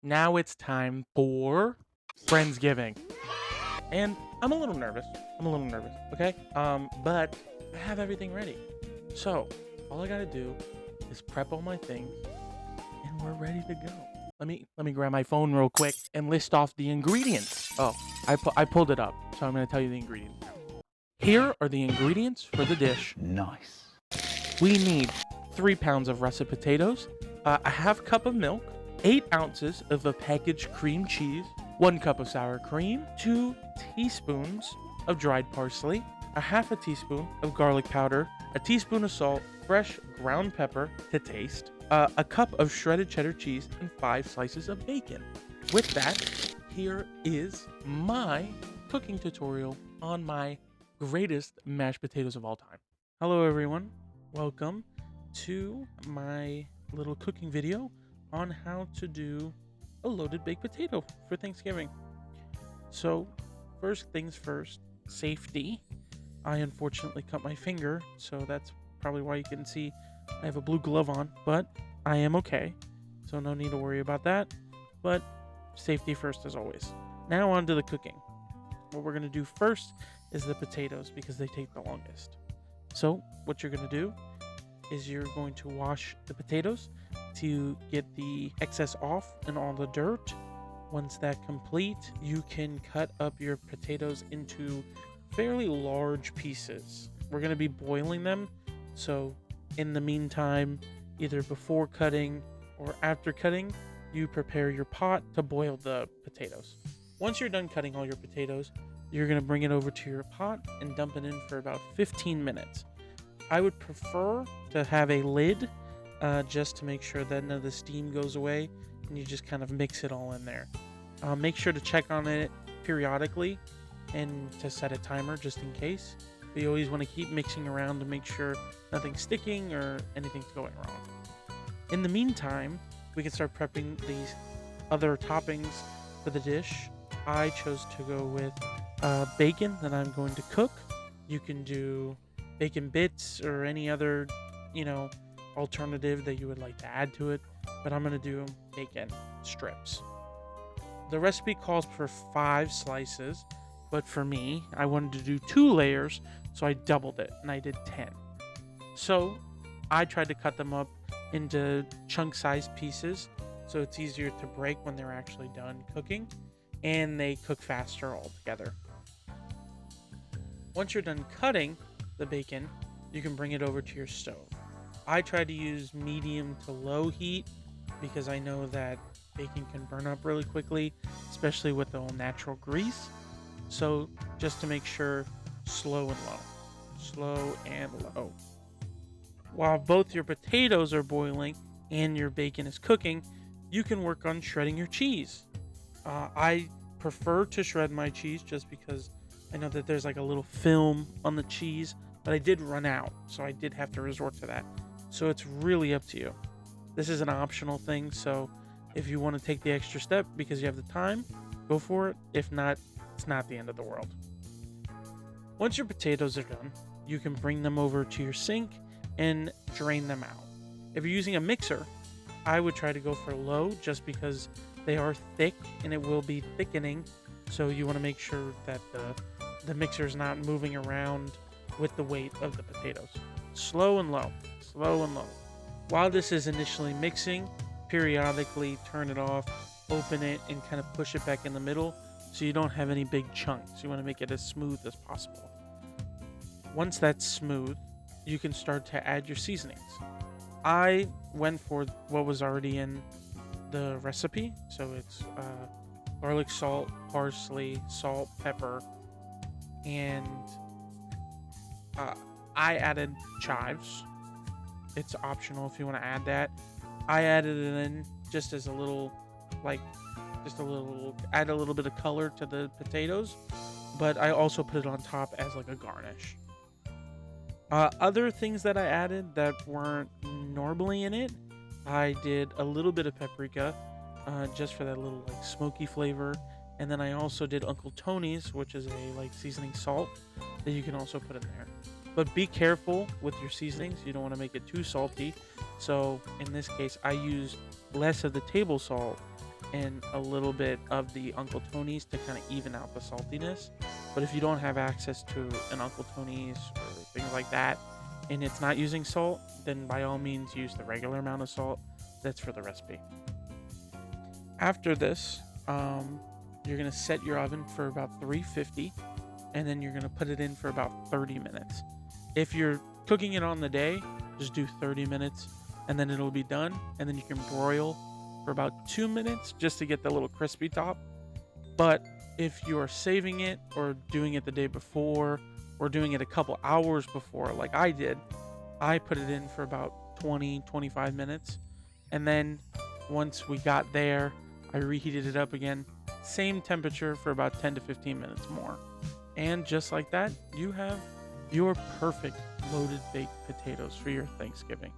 Now it's time for Friendsgiving. And I'm a little nervous. Okay? But I have everything ready. So, all I gotta do is prep all my things and we're ready to go. Let me grab my phone real quick and list off the ingredients. Oh, I pulled it up, so I'm gonna tell you the ingredients now. Here are the ingredients for the dish. Nice. We need 3 pounds of russet potatoes, a half cup of milk, 8 ounces of a packaged cream cheese, 1 cup of sour cream, 2 teaspoons of dried parsley, a half a teaspoon of garlic powder, a teaspoon of salt, fresh ground pepper to taste, a cup of shredded cheddar cheese, and 5 slices of bacon. With that, here is my cooking tutorial on my greatest mashed potatoes of all time. Hello everyone, welcome to my little cooking video on how to do a loaded baked potato for Thanksgiving. So first things first, safety. I unfortunately cut my finger, so that's probably why you can see I have a blue glove on, but I am okay, so no need to worry about that. But safety first as always. Now on to the cooking. What we're going to do first is the potatoes because they take the longest. So what you're going to do is you're going to wash the potatoes to get the excess off and all the dirt. Once that's complete, you can cut up your potatoes into fairly large pieces. We're going to be boiling them, so in the meantime, either before cutting or after cutting, you prepare your pot to boil the potatoes. Once you're done cutting all your potatoes, you're going to bring it over to your pot and dump it in for about 15 minutes. I would prefer to have a lid just to make sure that none of the steam goes away and you just kind of mix it all in there. Make sure to check on it periodically and to set a timer just in case. But you always want to keep mixing around to make sure nothing's sticking or anything's going wrong. In the meantime, we can start prepping these other toppings for the dish. I chose to go with bacon that I'm going to cook. You can do bacon bits or any other, alternative that you would like to add to it, but I'm going to do bacon strips. The recipe calls for 5 slices, but for me, I wanted to do 2 layers, so I doubled it and I did 10. So I tried to cut them up into chunk-sized pieces so it's easier to break when they're actually done cooking, and they cook faster altogether. Once you're done cutting the bacon, you can bring it over to your stove. I try to use medium to low heat because I know that bacon can burn up really quickly, especially with the all natural grease. So just to make sure, slow and low. While both your potatoes are boiling and your bacon is cooking, you can work on shredding your cheese. I prefer to shred my cheese just because I know that there's like a little film on the cheese, but I did run out, so I did have to resort to that. So it's really up to you. This is an optional thing, so if you want to take the extra step because you have the time, go for it. If not, it's not the end of the world. Once your potatoes are done, you can bring them over to your sink and drain them out. If you're using a mixer, I would try to go for low just because they are thick and it will be thickening. So you want to make sure that the mixer is not moving around with the weight of the potatoes. Slow and low. While this is initially mixing, periodically turn it off, open it, and kind of push it back in the middle so you don't have any big chunks. You want to make it as smooth as possible. Once that's smooth, you can start to add your seasonings. I went for what was already in the recipe, so it's garlic salt, parsley, salt, pepper, and I added chives. It's optional if you want to add that. I added it in just as a little, add a little bit of color to the potatoes, but I also put it on top as like a garnish. Other things that I added that weren't normally in it, I did a little bit of paprika, just for that little like smoky flavor, and then I also did Uncle Tony's, which is a like seasoning salt that you can also put in there. But be careful with your seasonings. You don't want to make it too salty. So in this case, I used less of the table salt and a little bit of the Uncle Tony's to kind of even out the saltiness. But if you don't have access to an Uncle Tony's or things like that, and it's not using salt, then by all means use the regular amount of salt that's for the recipe. After this, you're gonna set your oven for about 350, and then you're gonna put it in for about 30 minutes. If you're cooking it on the day, just do 30 minutes, and then it'll be done. And then you can broil for about 2 minutes just to get the little crispy top. But if you are saving it or doing it the day before or doing it a couple hours before, like I did, I put it in for about 20-25 minutes. And then once we got there, I reheated it up again, same temperature for about 10 to 15 minutes more. And just like that, you have your perfect loaded baked potatoes for your Thanksgiving.